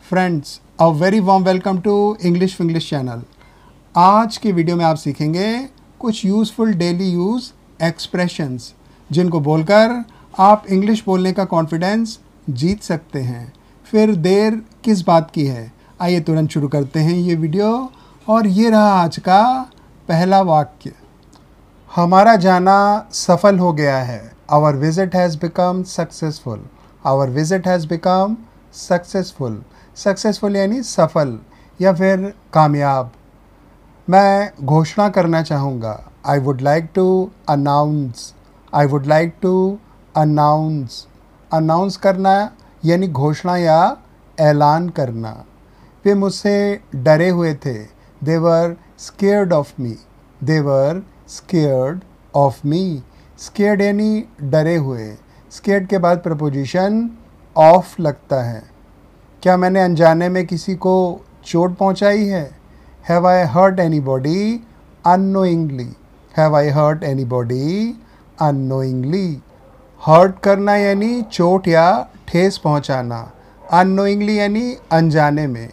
Friends, a very warm welcome to English Vinglish channel. आज की video में आप सीखेंगे कुछ यूज़फुल डेली यूज़ एक्सप्रेशंस जिनको बोलकर आप इंग्लिश बोलने का कॉन्फिडेंस जीत सकते हैं। फिर देर किस बात की है, आइए तुरंत शुरू करते हैं ये वीडियो। और ये रहा आज का पहला वाक्य। हमारा जाना सफल हो गया है। Our visit has become successful. Our visit has become successful. Successful यानी सफल या फिर कामयाब। मैं घोषणा करना चाहूँगा। I would like to announce. I would like to announce. Announce करना यानी घोषणा या ऐलान करना। वे मुझसे डरे हुए थे। They were scared of me. They were scared of me. Scared यानी डरे हुए। स्केयर्ड के बाद प्रपोजिशन ऑफ लगता है। क्या मैंने अनजाने में किसी को चोट पहुंचाई है? Have I hurt anybody unknowingly? Have I hurt anybody unknowingly? Hurt करना यानी चोट या ठेस पहुंचाना। अननोइंगली यानी अनजाने में।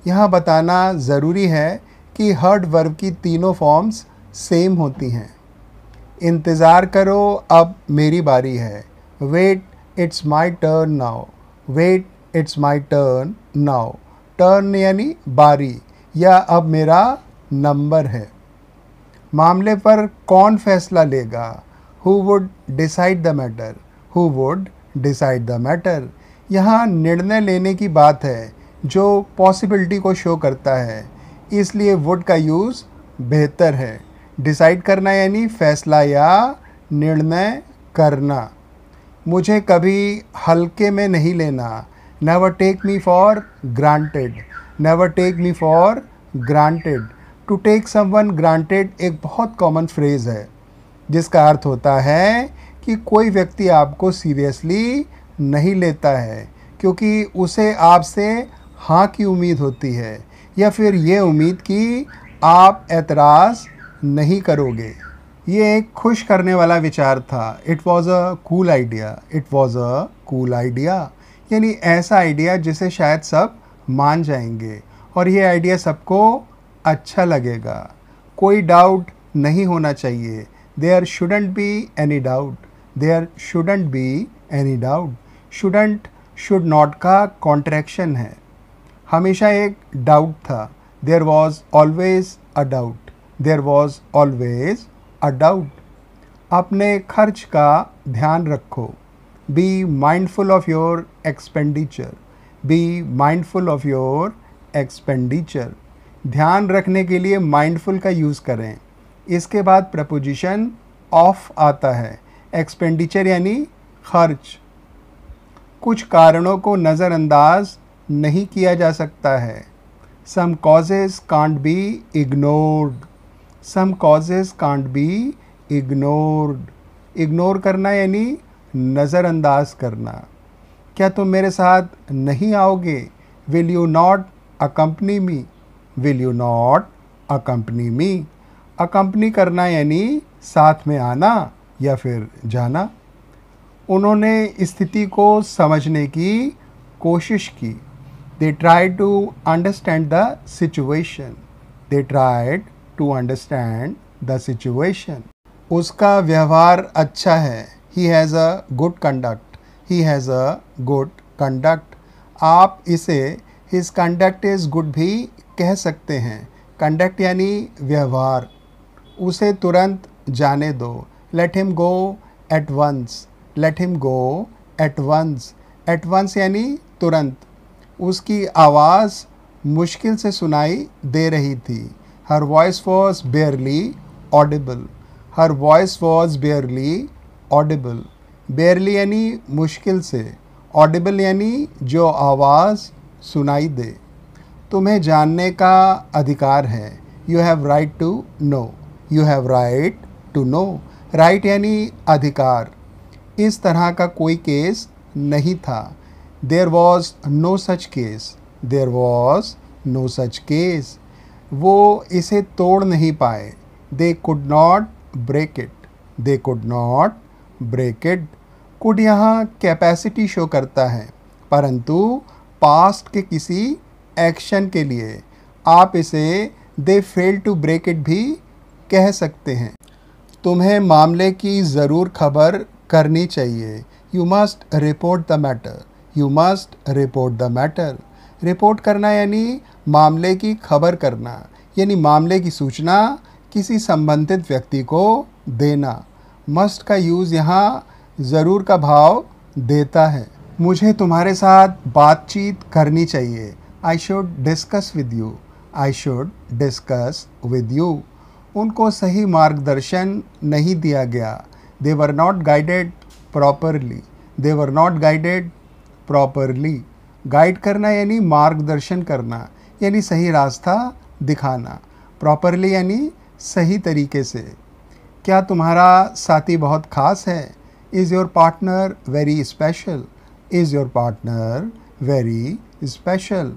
यहाँ बताना ज़रूरी है कि हर्ट वर्ब की तीनों फॉर्म्स सेम होती हैं। इंतज़ार करो, अब मेरी बारी है। Wait, it's my turn now. Wait, it's my turn now. Turn यानी बारी या अब मेरा नंबर है। मामले पर कौन फैसला लेगा? Who would decide the matter? Who would decide the matter? यहाँ निर्णय लेने की बात है जो पॉसिबिलिटी को शो करता है, इसलिए वुड का यूज़ बेहतर है। डिसाइड करना यानी फैसला या निर्णय करना। मुझे कभी हल्के में नहीं लेना। Never take me for granted. Never take me for granted. To take someone granted एक बहुत कॉमन फ्रेज़ है जिसका अर्थ होता है कि कोई व्यक्ति आपको सीरियसली नहीं लेता है क्योंकि उसे आपसे हाँ की उम्मीद होती है या फिर ये उम्मीद कि आप एतराज़ नहीं करोगे। ये एक खुश करने वाला विचार था। It was a cool idea. It was a cool idea यानी ऐसा आइडिया जिसे शायद सब मान जाएंगे और ये आइडिया सबको अच्छा लगेगा। कोई डाउट नहीं होना चाहिए। There shouldn't be any doubt. There shouldn't be any doubt. Shouldn't should not का कॉन्ट्रैक्शन है। हमेशा एक डाउट था। There was always a doubt. There was always a doubt. अपने खर्च का ध्यान रखो। Be mindful of your expenditure. Be mindful of your expenditure. ध्यान रखने के लिए माइंडफुल का यूज़ करें। इसके बाद प्रपोजिशन ऑफ आता है। एक्सपेंडिचर यानी खर्च। कुछ कारणों को नज़रअंदाज नहीं किया जा सकता है। Some causes can't be ignored. Some causes can't be ignored. Ignore करना यानी नज़रअंदाज करना। क्या तुम मेरे साथ नहीं आओगे? Will you not accompany me? Will you not accompany me? Accompany करना यानी साथ में आना या फिर जाना। उन्होंने स्थिति को समझने की कोशिश की। They tried to understand the situation. They tried to understand the situation. उसका व्यवहार अच्छा है। He has a good conduct. He has a good conduct. आप इसे हिज कंडक्ट इज़ गुड भी कह सकते हैं। कंडक्ट यानी व्यवहार। उसे तुरंत जाने दो। Let him go at once. Let him go at once. At once यानी तुरंत। उसकी आवाज़ मुश्किल से सुनाई दे रही थी। Her voice was बेयरली Audible. Her voice was बेयरली Audible. बेयरली यानी मुश्किल से। ऑडिबल यानी जो आवाज़ सुनाई दे। तुम्हें जानने का अधिकार है। You have right to know. You have right to know. Right यानी अधिकार। इस तरह का कोई केस नहीं था। There was no such case. There was no such case. वो इसे तोड़ नहीं पाए। They could not break it. They could not break it. Could यहाँ कैपेसिटी शो करता है परंतु पास्ट के किसी एक्शन के लिए। आप इसे दे फेल टू ब्रेक इट भी कह सकते हैं। तुम्हें मामले की ज़रूर खबर करनी चाहिए। You must report the matter. You must report the matter. Report करना यानी मामले की खबर करना, यानी मामले की सूचना किसी संबंधित व्यक्ति को देना। मस्ट का यूज़ यहाँ ज़रूर का भाव देता है। मुझे तुम्हारे साथ बातचीत करनी चाहिए। I should discuss with you. I should discuss with you. उनको सही मार्गदर्शन नहीं दिया गया। They were not guided properly. They were not guided properly. Guide करना यानी मार्गदर्शन करना, यानी सही रास्ता दिखाना। प्रॉपरली यानी सही तरीके से। क्या तुम्हारा साथी बहुत ख़ास है? Is your partner very special? Is your partner very special?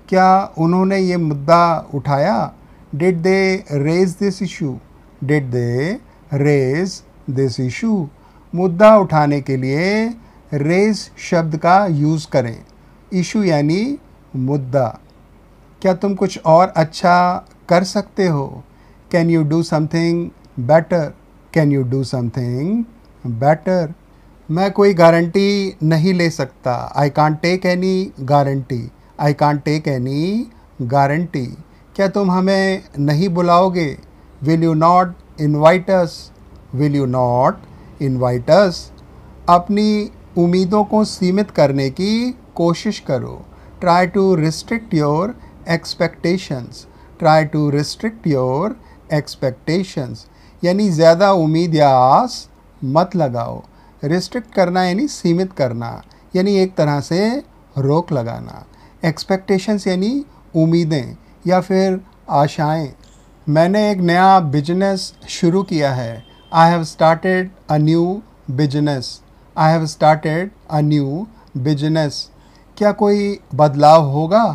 क्या उन्होंने ये मुद्दा उठाया? Did they raise this issue? Did they raise this issue? मुद्दा उठाने के लिए रेज शब्द का यूज़ करें। इशू यानी मुद्दा। क्या तुम कुछ और अच्छा कर सकते हो? Can you do something better? Can you do something better? मैं कोई गारंटी नहीं ले सकता। I can't take any guarantee. I can't take any guarantee. क्या तुम हमें नहीं बुलाओगे? Will you not invite us? Will you not invite us? अपनी उम्मीदों को सीमित करने की कोशिश करो। Try to restrict your expectations. Try to restrict your expectations यानी ज़्यादा उम्मीद या आस मत लगाओ। रिस्ट्रिक्ट करना यानी सीमित करना, यानी एक तरह से रोक लगाना। एक्सपेक्टेशंस यानी उम्मीदें या फिर आशाएं। मैंने एक नया बिजनेस शुरू किया है। I have started a new business. I have started a new business. क्या कोई बदलाव होगा?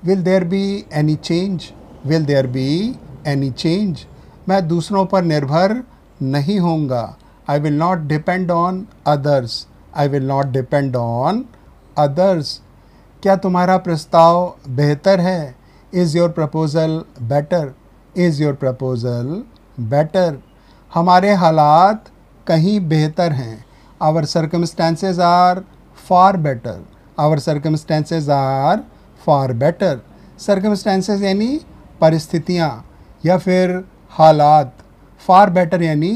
Will there be any change? Will there be any change? मैं दूसरों पर निर्भर नहीं होऊंगा। I will not depend on others. I will not depend on others. क्या तुम्हारा प्रस्ताव बेहतर है? Is your proposal better? Is your proposal better? हमारे हालात कहीं बेहतर हैं। Our circumstances are far better. Our circumstances are far better. Circumstances यानी परिस्थितियाँ या फिर हालात। फार बेटर यानी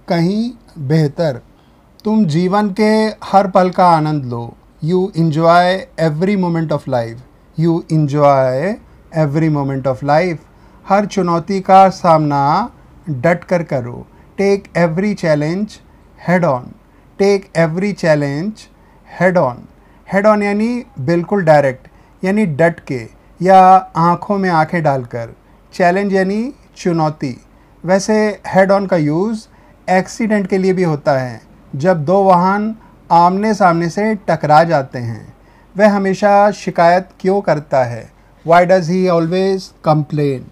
कहीं बेहतर। तुम जीवन के हर पल का आनंद लो। You enjoy every moment of life. You enjoy every moment of life. हर चुनौती का सामना डट कर करो। Take every challenge head on. Take every challenge head on. Head on यानी बिल्कुल डायरेक्ट, यानी डट के या आँखों में आंखें डालकर। चैलेंज यानी चुनौती। वैसे हेड ऑन का यूज़ एक्सीडेंट के लिए भी होता है, जब दो वाहन आमने सामने से टकरा जाते हैं। वह हमेशा शिकायत क्यों करता है? Why does he always complain?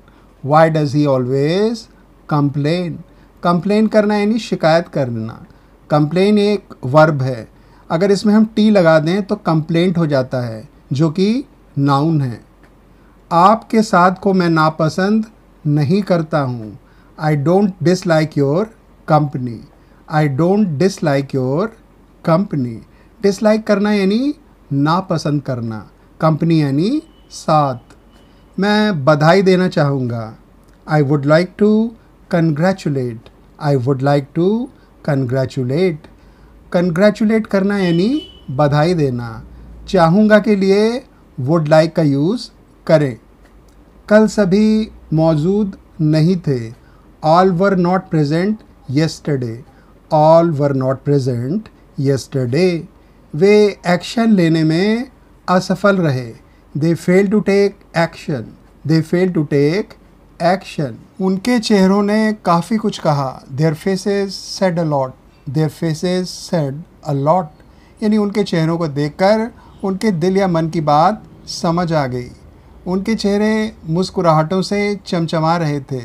Why does he always complain? Complain करना यानी शिकायत करना। कंप्लेन एक वर्ब है। अगर इसमें हम टी लगा दें तो कंप्लेंट हो जाता है, जो कि नाउन है। आपके साथ को मैं नापसंद नहीं करता हूँ। I don't dislike your company. I don't dislike your company. Dislike करना यानी नापसंद करना। कंपनी यानी साथ। मैं बधाई देना चाहूँगा। I would like to congratulate. I would like to congratulate. Congratulate करना यानी बधाई देना। चाहूँगा के लिए वुड लाइक का यूज़ करें। कल सभी मौजूद नहीं थे। All were not present yesterday. All were not present yesterday. वे एक्शन लेने में असफल रहे। They fail to take action. They fail to take action. उनके चेहरों ने काफ़ी कुछ कहा। Their faces said a lot. Their faces said a lot यानी उनके चेहरों को देखकर उनके दिल या मन की बात समझ आ गई। उनके चेहरे मुस्कुराहटों से चमचमा रहे थे।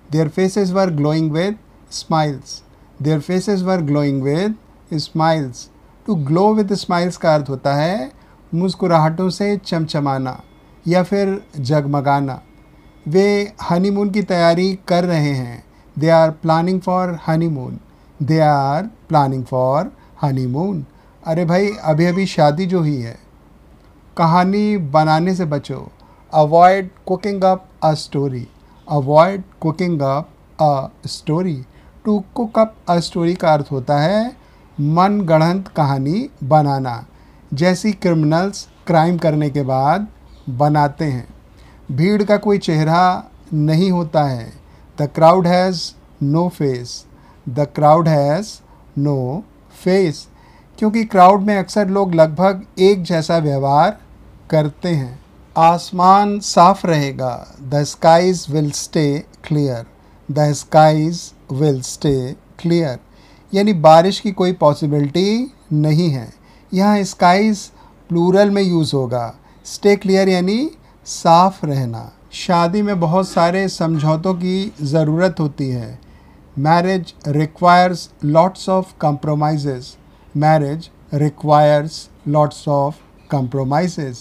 Their faces were glowing with smiles. Their faces were glowing with smiles. To glow with smiles का अर्थ होता है मुस्कुराहटों से चमचमाना या फिर जगमगाना। वे हनीमून की तैयारी कर रहे हैं। They are planning for honeymoon. They are planning for honeymoon. अरे भाई अभी अभी शादी जो हुई है। कहानी बनाने से बचो। Avoid cooking up a story. Avoid cooking up a story. To cook up a story का अर्थ होता है मन गढ़ंत कहानी बनाना, जैसी क्रिमिनल्स क्राइम करने के बाद बनाते हैं। भीड़ का कोई चेहरा नहीं होता है। The crowd has no face. The crowd has no face. क्योंकि क्राउड में अक्सर लोग लगभग एक जैसा व्यवहार करते हैं। आसमान साफ रहेगा। The skies will stay clear. The skies will stay clear. यानी बारिश की कोई पॉसिबिलिटी नहीं है। यहाँ स्काईज प्लूरल में यूज़ होगा। स्टे क्लियर यानी साफ रहना। शादी में बहुत सारे समझौतों की ज़रूरत होती है। Marriage requires lots of compromises. Marriage requires lots of compromises.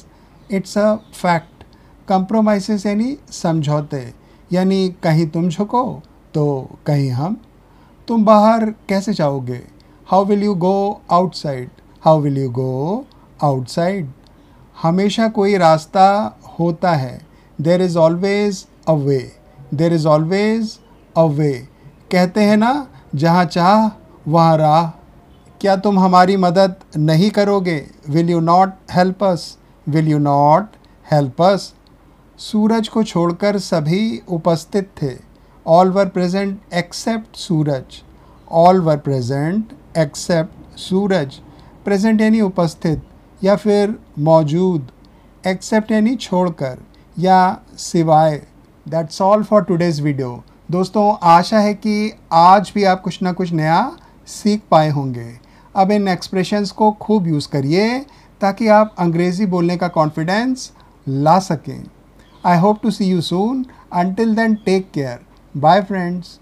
It's a fact. compromises यानी समझौते, यानी कहीं तुम झुको तो कहीं हम। तुम बाहर कैसे जाओगे? How will you go outside? How will you go outside? हमेशा कोई रास्ता होता है। There is always a way. There is always a way. कहते हैं ना, जहाँ चाह वहाँ राह। क्या तुम हमारी मदद नहीं करोगे? Will you not help us? Will you not help us? Suraj को छोड़कर सभी उपस्थित थे। All were present except Suraj. All were present except Suraj. Present यानी उपस्थित या फिर मौजूद। एक्सेप्ट यानी छोड़कर या सिवाय। That's all for today's video. दोस्तों आशा है कि आज भी आप कुछ ना कुछ नया सीख पाए होंगे। अब इन एक्सप्रेशंस को खूब यूज़ करिए ताकि आप अंग्रेज़ी बोलने का कॉन्फिडेंस ला सकें। I hope to see you soon. Until then take care. Bye friends.